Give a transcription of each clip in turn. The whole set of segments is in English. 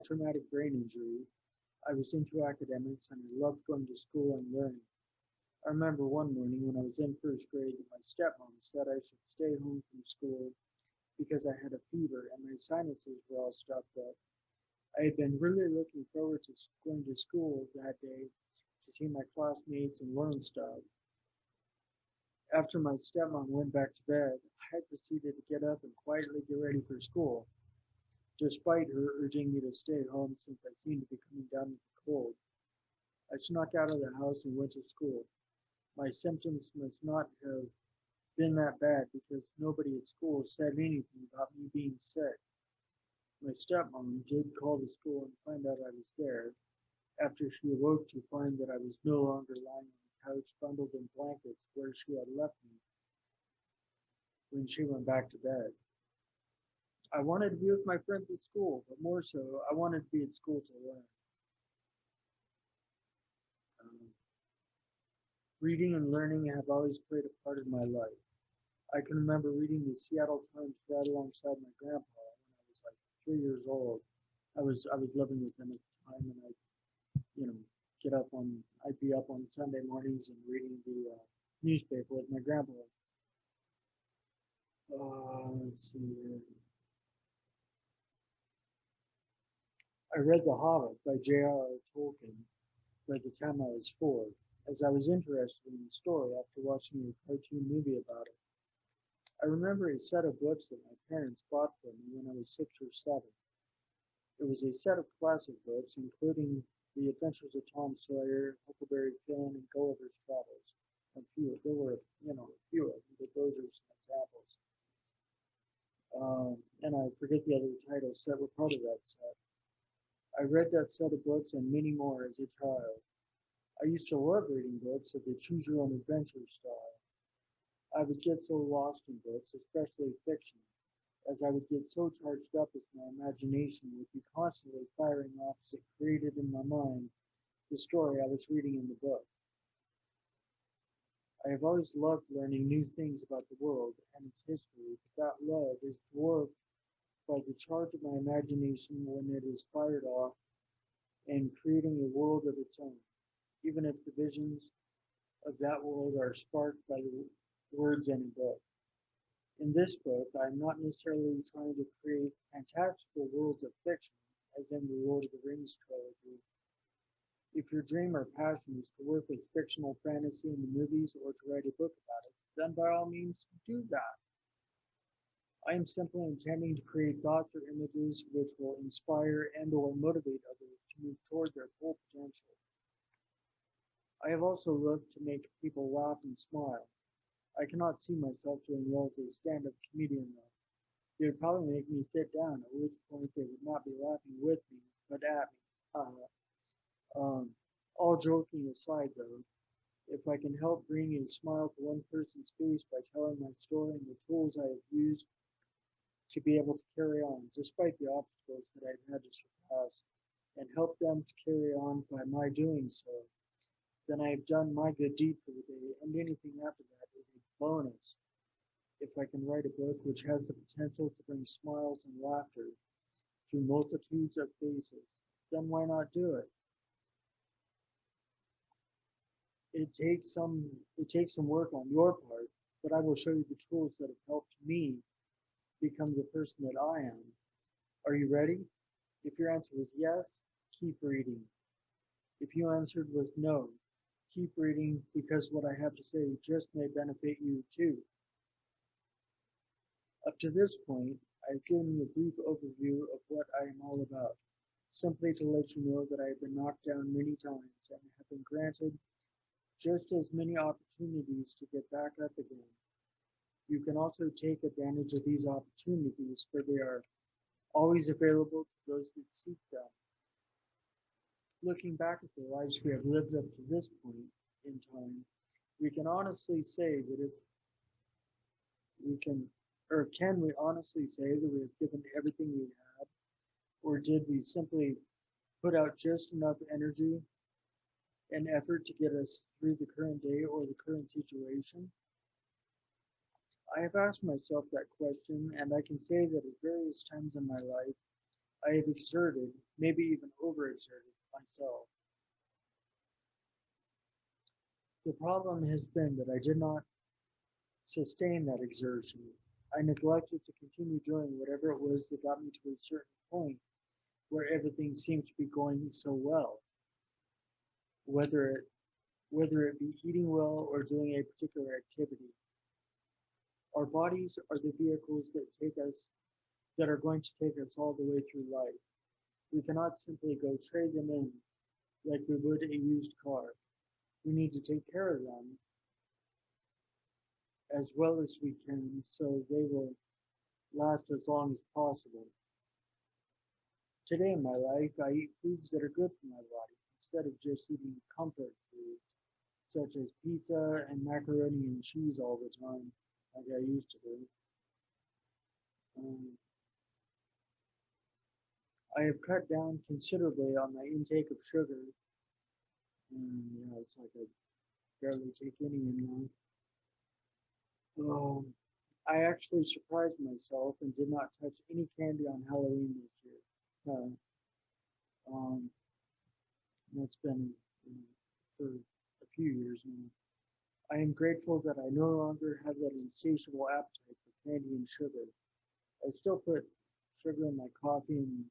traumatic brain injury, I was into academics and I loved going to school and learning. I remember one morning when I was in first grade that my stepmom said I should stay home from school because I had a fever and my sinuses were all stuffed up. I had been really looking forward to going to school that day to see my classmates and learn stuff. After my stepmom went back to bed, I proceeded to get up and quietly get ready for school, despite her urging me to stay home since I seemed to be coming down with a cold. I snuck out of the house and went to school. My symptoms must not have been that bad because nobody at school said anything about me being sick. My stepmom did call the school and find out I was there after she awoke to find that I was no longer lying on the couch bundled in blankets where she had left me when she went back to bed. I wanted to be with my friends at school, but more so, I wanted to be at school to learn. Um, Reading and learning have always played a part of my life. I can remember reading the Seattle Times right alongside my grandpa when I was like 3 years old. I was living with him at the time, and you know get up on I'd be up on Sunday mornings and reading the newspaper with my grandpa. Let's see here. I read The Hobbit by J.R.R. Tolkien by the time I was 4, as I was interested in the story after watching a cartoon movie about it. I remember a set of books that my parents bought for me when I was 6 or 7. It was a set of classic books, including The Adventures of Tom Sawyer, Huckleberry Finn, and Gulliver's Travels. There were, a few of them, but those are some examples. And I forget the other titles that were part of that set. I read that set of books and many more as a child. I used to love reading books of the choose your own adventure style. I would get so lost in books, especially fiction, as I would get so charged up as my imagination would be constantly firing off as it created in my mind the story I was reading in the book. I have always loved learning new things about the world and its history, but that love is dwarfed by the charge of my imagination when it is fired off and creating a world of its own, even if the visions of that world are sparked by the words in a book. In this book, I am not necessarily trying to create fantastical worlds of fiction, as in the Lord of the Rings trilogy. If your dream or passion is to work with fictional fantasy in the movies or to write a book about it, then by all means do that. I am simply intending to create thoughts or images which will inspire and or motivate others to move toward their full potential. I have also looked to make people laugh and smile. I cannot see myself doing well as a stand-up comedian though. They would probably make me sit down, at which point they would not be laughing with me, but at me. All joking aside though, if I can help bring a smile to one person's face by telling my story and the tools I have used to be able to carry on, despite the obstacles that I've had to surpass, and help them to carry on by my doing so, then I have done my good deed for the day, and anything after that is a bonus. If I can write a book which has the potential to bring smiles and laughter to multitudes of faces, then why not do it? It takes some work on your part, but I will show you the tools that have helped me become the person that I am. Are you ready? If your answer was yes, keep reading. If you answered was no, keep reading because what I have to say just may benefit you too. Up to this point, I've given you a brief overview of what I am all about, simply to let you know that I have been knocked down many times and have been granted just as many opportunities to get back up again. You can also take advantage of these opportunities, for they are always available to those that seek them. Looking back at the lives we have lived up to this point in time, we can honestly say that if we can, or can we honestly say that we have given everything we had, or did we simply put out just enough energy and effort to get us through the current day or the current situation? I have asked myself that question, and I can say that at various times in my life, I have exerted, maybe even overexerted myself. The problem has been that I did not sustain that exertion. I neglected to continue doing whatever it was that got me to a certain point where everything seemed to be going so well, whether it whether it be eating well or doing a particular activity. Our bodies are the vehicles that are going to take us all the way through life. We cannot simply go trade them in like we would a used car. We need to take care of them as well as we can so they will last as long as possible. Today in my life, I eat foods that are good for my body instead of just eating comfort foods such as pizza and macaroni and cheese all the time, like I used to do. Um, I have cut down considerably on my intake of sugar, and it's like I barely take any anymore. Um, I actually surprised myself and did not touch any candy on Halloween this year. Um, that's been for a few years now. I am grateful that I no longer have that insatiable appetite for candy and sugar. I still put sugar in my coffee, and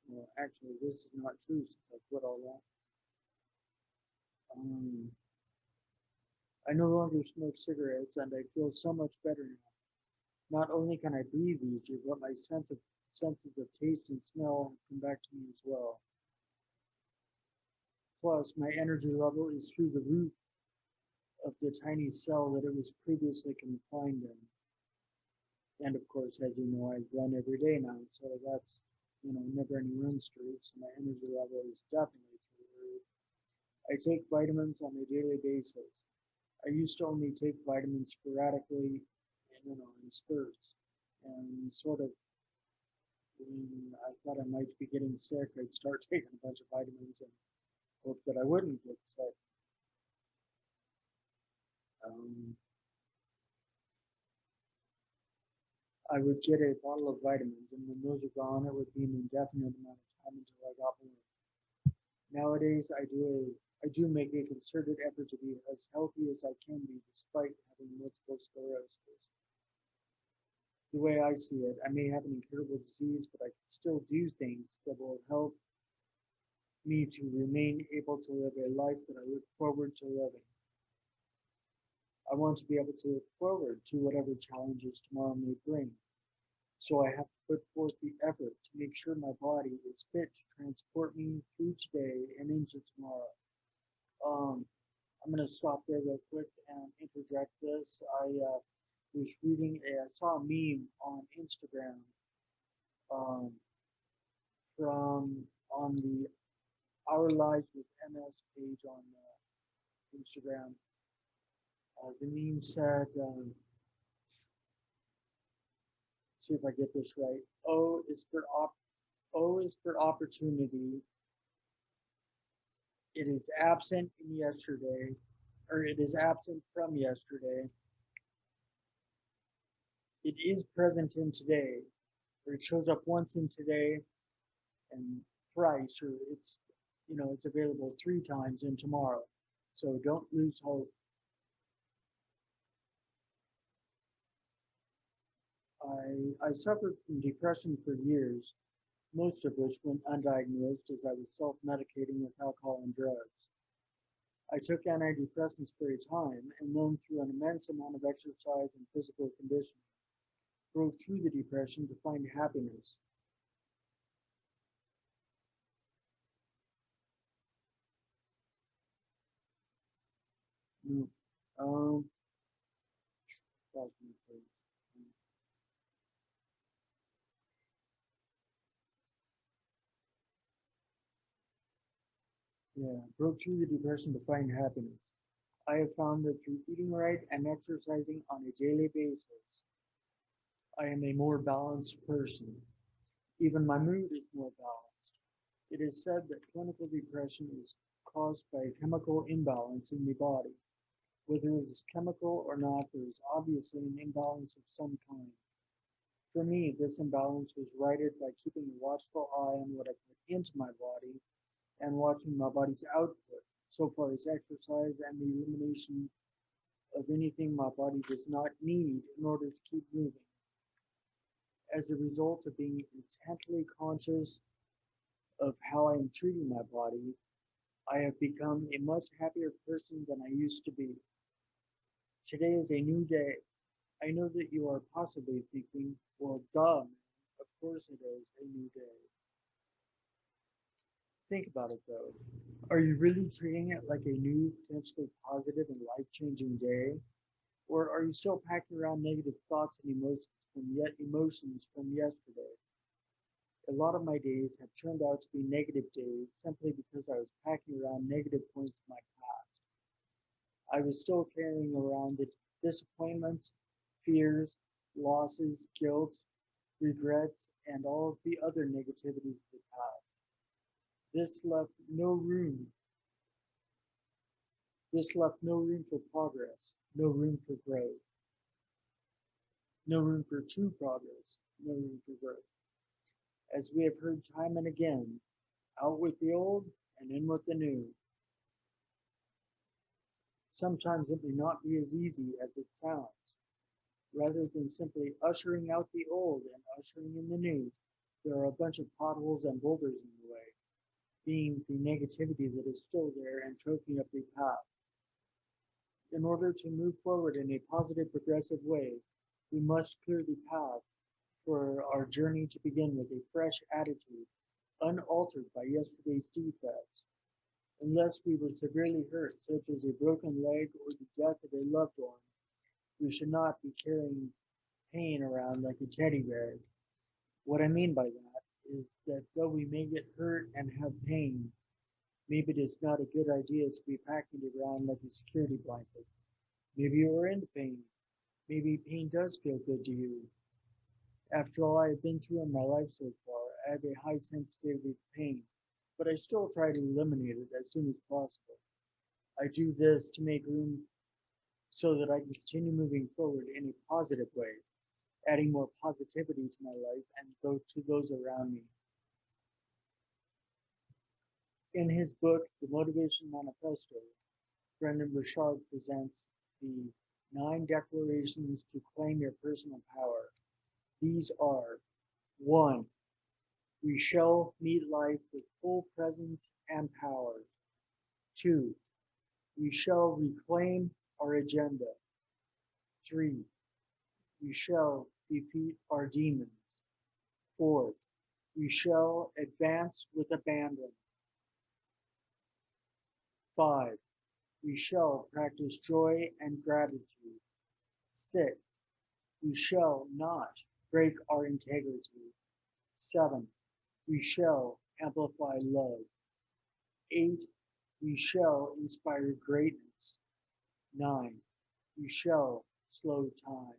well, actually, this is not true since I quit all that. Um, I no longer smoke cigarettes, and I feel so much better now. Not only can I breathe easier, but my senses of taste and smell have come back to me as well. Plus, my energy level is through the roof of the tiny cell that it was previously confined in. And of course, as you know, I run every day now, so that's never any run streaks. So my energy level is definitely through the roof. I take vitamins on a daily basis. I used to only take vitamins sporadically, in spurts, and sort of when I thought I might be getting sick, I'd start taking a bunch of vitamins and hope that I wouldn't get sick. Um, I would get a bottle of vitamins, and when those are gone, it would be an indefinite amount of time until I got more. Nowadays, I do make a concerted effort to be as healthy as I can be, despite having multiple sclerosis. The way I see it, I may have an incurable disease, but I can still do things that will help me to remain able to live a life that I look forward to living. I want to be able to look forward to whatever challenges tomorrow may bring. So I have to put forth the effort to make sure my body is fit to transport me through today and into tomorrow. Um, I'm going to stop there real quick and interject this. I saw a meme on Instagram um, from on the Our Lives with MS page on Instagram. The meme said, see if I get this right. O is for opportunity. It is absent in yesterday, or it is absent from yesterday. It is present in today, or it shows up once in today and thrice, or it's available 3 times in tomorrow. So don't lose hope. I suffered from depression for years, most of which went undiagnosed as I was self-medicating with alcohol and drugs. I took antidepressants for a time and then through an immense amount of exercise and physical conditioning, broke through the depression to find happiness. Mm. Um, yeah, broke through the depression to find happiness. I have found that through eating right and exercising on a daily basis, I am a more balanced person. Even my mood is more balanced. It is said that clinical depression is caused by a chemical imbalance in the body. Whether it is chemical or not, there is obviously an imbalance of some kind. For me, this imbalance was righted by keeping a watchful eye on what I put into my body and watching my body's output, so far as exercise and the elimination of anything my body does not need in order to keep moving. As a result of being intently conscious of how I am treating my body, I have become a much happier person than I used to be. Today is a new day. I know that you are possibly thinking, well, duh, man, of course it is a new day. Think about it though. Are you really treating it like a new, potentially positive and life-changing day? Or are you still packing around negative thoughts and emotions from yesterday? A lot of my days have turned out to be negative days simply because I was packing around negative points in my past. I was still carrying around the disappointments, fears, losses, guilt, regrets, and all of the other negativities of the past. This left no room. This left no room for progress, no room for growth, no room for true progress, no room for growth. As we have heard time and again, out with the old and in with the new. Sometimes it may not be as easy as it sounds. Rather than simply ushering out the old and ushering in the new, there are a bunch of potholes and boulders in the way, being the negativity that is still there and choking up the path. In order to move forward in a positive, progressive way, we must clear the path for our journey to begin with a fresh attitude, unaltered by yesterday's defects. Unless we were severely hurt, such as a broken leg or the death of a loved one, we should not be carrying pain around like a teddy bear. What I mean by that is that though we may get hurt and have pain, maybe it is not a good idea to be packing it around like a security blanket. Maybe you are into pain. Maybe pain does feel good to you. After all I have been through in my life so far, I have a high sensitivity to pain, but I still try to eliminate it as soon as possible. I do this to make room so that I can continue moving forward in a positive way, adding more positivity to my life and to those around me. In his book, The Motivation Manifesto, Brendan Burchard presents the 9 declarations to claim your personal power. These are: 1. We shall meet life with full presence and power. 2. We shall reclaim our agenda. 3. We shall defeat our demons. 4. We shall advance with abandon. 5. We shall practice joy and gratitude. 6. We shall not break our integrity. 7. We shall amplify love. 8. We shall inspire greatness. 9. We shall slow time.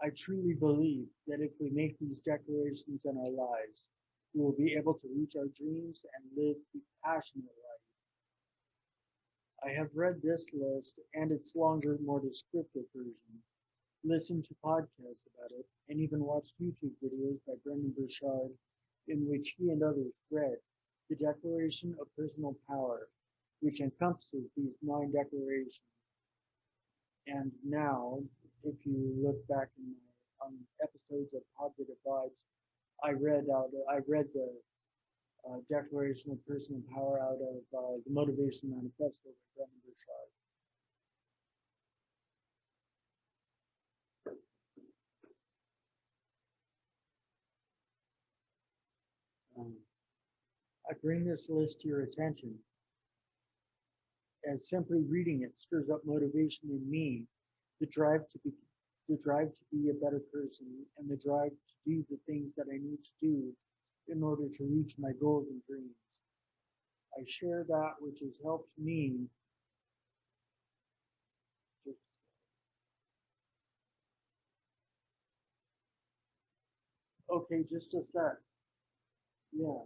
I truly believe that if we make these declarations in our lives, we will be able to reach our dreams and live the passionate life. I have read this list and its longer, more descriptive version, listened to podcasts about it, and even watched YouTube videos by Brendan Burchard in which he and others read the Declaration of Personal Power, which encompasses these 9 declarations. And now, if you look back in my episodes of Positive Vibes, I read the Declaration of Personal Power out of the Motivation Manifesto by Brendan Burchard. I bring this list to your attention as simply reading it stirs up motivation in me, the drive to be the drive to be a better person, and the drive to do the things that I need to do in order to reach my goals and dreams. I share that which has helped me. Just, okay, just a sec. Yeah.